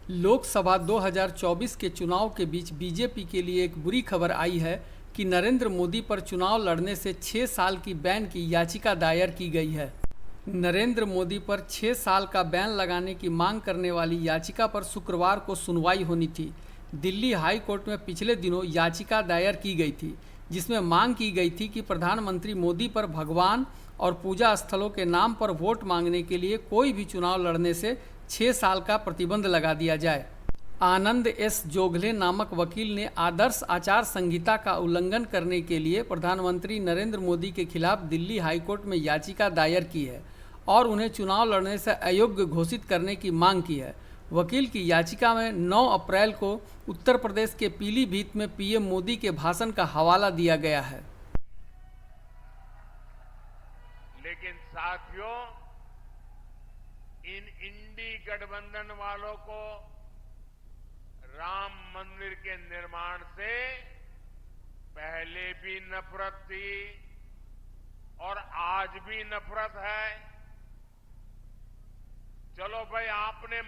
लोकसभा 2024 के चुनाव के बीच बीजेपी के लिए एक बुरी खबर आई है कि नरेंद्र मोदी पर चुनाव लड़ने से 6 साल की बैन की याचिका दायर की गई है। नरेंद्र मोदी पर 6 साल का बैन लगाने की मांग करने वाली याचिका पर शुक्रवार को सुनवाई होनी थी। दिल्ली हाई कोर्ट में पिछले दिनों याचिका दायर की गई थी, जिसमें मांग की गई थी कि प्रधानमंत्री मोदी पर भगवान और पूजा स्थलों के नाम पर वोट मांगने के लिए कोई भी चुनाव लड़ने से 6 साल का प्रतिबंध लगा दिया जाए। आनंद एस जोगले नामक वकील ने आदर्श आचार संहिता का उल्लंघन करने के लिए प्रधानमंत्री नरेंद्र मोदी के खिलाफ दिल्ली हाईकोर्ट में याचिका दायर की है और उन्हें चुनाव लड़ने से अयोग्य घोषित करने की मांग की है। वकील की याचिका में 9 अप्रैल को उत्तर प्रदेश के पीलीभीत में पीएम मोदी के भाषण का हवाला दिया गया है। लेकिन साथियों, इन इंडी गठबंधन वालों को राम मंदिर के निर्माण से पहले भी नफरत थी और आज भी नफरत है। चलो भाई, आपने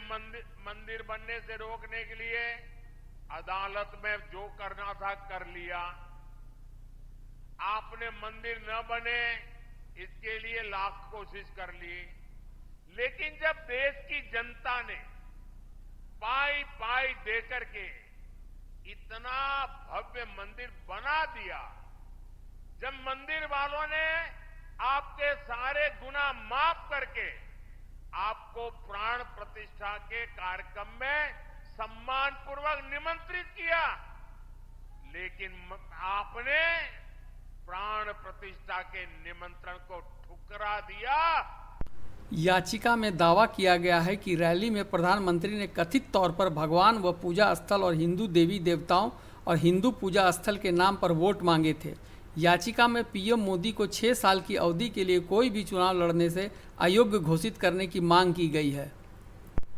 मंदिर बनने से रोकने के लिए अदालत में जो करना था कर लिया। आपने मंदिर न बने इसके लिए लाख कोशिश कर ली, लेकिन जब देश की जनता ने पाई पाई देकर के इतना भव्य मंदिर बना दिया, जब मंदिर वालों ने आपके सारे गुनाह माफ करके आपको प्राण प्रतिष्ठा के कार्यक्रम में सम्मानपूर्वक निमंत्रित किया, लेकिन आपने प्राण प्रतिष्ठा के निमंत्रण को ठुकरा दिया। याचिका में दावा किया गया है कि रैली में प्रधानमंत्री ने कथित तौर पर भगवान व पूजा स्थल और हिंदू देवी देवताओं और हिंदू पूजा स्थल के नाम पर वोट मांगे थे। याचिका में पीएम मोदी को 6 साल की अवधि के लिए कोई भी चुनाव लड़ने से अयोग्य घोषित करने की मांग की गई है।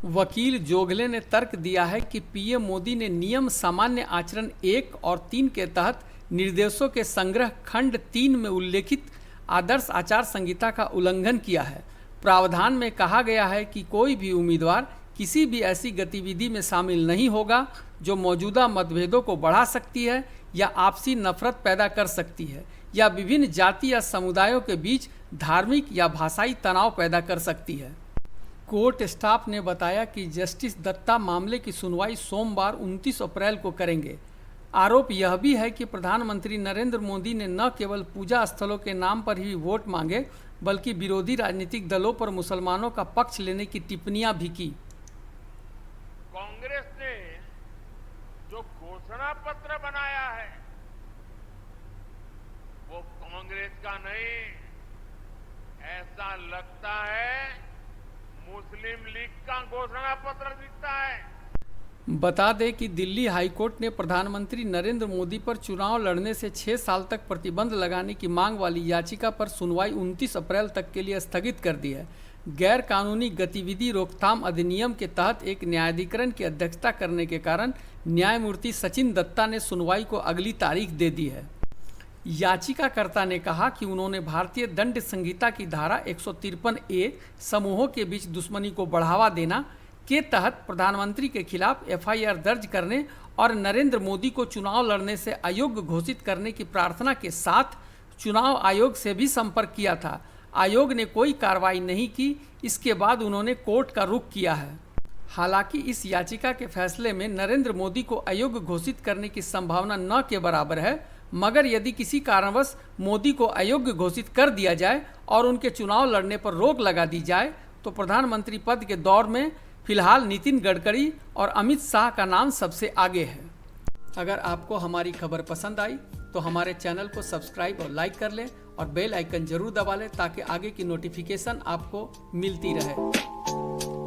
वकील जोगले ने तर्क दिया है कि पीएम मोदी ने नियम सामान्य आचरण 1 और 3 के तहत निर्देशों के संग्रह खंड 3 में उल्लेखित आदर्श आचार संहिता का उल्लंघन किया है। प्रावधान में कहा गया है कि कोई भी उम्मीदवार किसी भी ऐसी गतिविधि में शामिल नहीं होगा जो मौजूदा मतभेदों को बढ़ा सकती है या आपसी नफरत पैदा कर सकती है या विभिन्न जाति या समुदायों के बीच धार्मिक या भाषाई तनाव पैदा कर सकती है। कोर्ट स्टाफ ने बताया कि जस्टिस दत्ता मामले की सुनवाई सोमवार 29 अप्रैल को करेंगे। आरोप यह भी है कि प्रधानमंत्री नरेंद्र मोदी ने न केवल पूजा स्थलों के नाम पर ही वोट मांगे, बल्कि विरोधी राजनीतिक दलों पर मुसलमानों का पक्ष लेने की टिप्पणियां भी की। कांग्रेस ने जो घोषणा पत्र बनाया है वो कांग्रेस का नहीं, ऐसा लगता है मुस्लिम लीग का घोषणा पत्र दिखता है। बता दें कि दिल्ली हाईकोर्ट ने प्रधानमंत्री नरेंद्र मोदी पर चुनाव लड़ने से 6 साल तक प्रतिबंध लगाने की मांग वाली याचिका पर सुनवाई 29 अप्रैल तक के लिए स्थगित कर दी है। गैर कानूनी गतिविधि रोकथाम अधिनियम के तहत एक न्यायाधिकरण की अध्यक्षता करने के कारण न्यायमूर्ति सचिन दत्ता ने सुनवाई को अगली तारीख दे दी है। याचिकाकर्ता ने कहा कि उन्होंने भारतीय दंड संहिता की धारा 153A समूहों के बीच दुश्मनी को बढ़ावा देना के तहत प्रधानमंत्री के खिलाफ FIR दर्ज करने और नरेंद्र मोदी को चुनाव लड़ने से अयोग्य घोषित करने की प्रार्थना के साथ चुनाव आयोग से भी संपर्क किया था। आयोग ने कोई कार्रवाई नहीं की। इसके बाद उन्होंने कोर्ट का रुख किया है। हालांकि इस याचिका के फैसले में नरेंद्र मोदी को अयोग्य घोषित करने की संभावना न के बराबर है, मगर यदि किसी कारणवश मोदी को अयोग्य घोषित कर दिया जाए और उनके चुनाव लड़ने पर रोक लगा दी जाए तो प्रधानमंत्री पद के दौर में फिलहाल नितिन गडकरी और अमित शाह का नाम सबसे आगे है। अगर आपको हमारी खबर पसंद आई तो हमारे चैनल को सब्सक्राइब और लाइक कर लें और बेल आइकन जरूर दबा लें ताकि आगे की नोटिफिकेशन आपको मिलती रहे।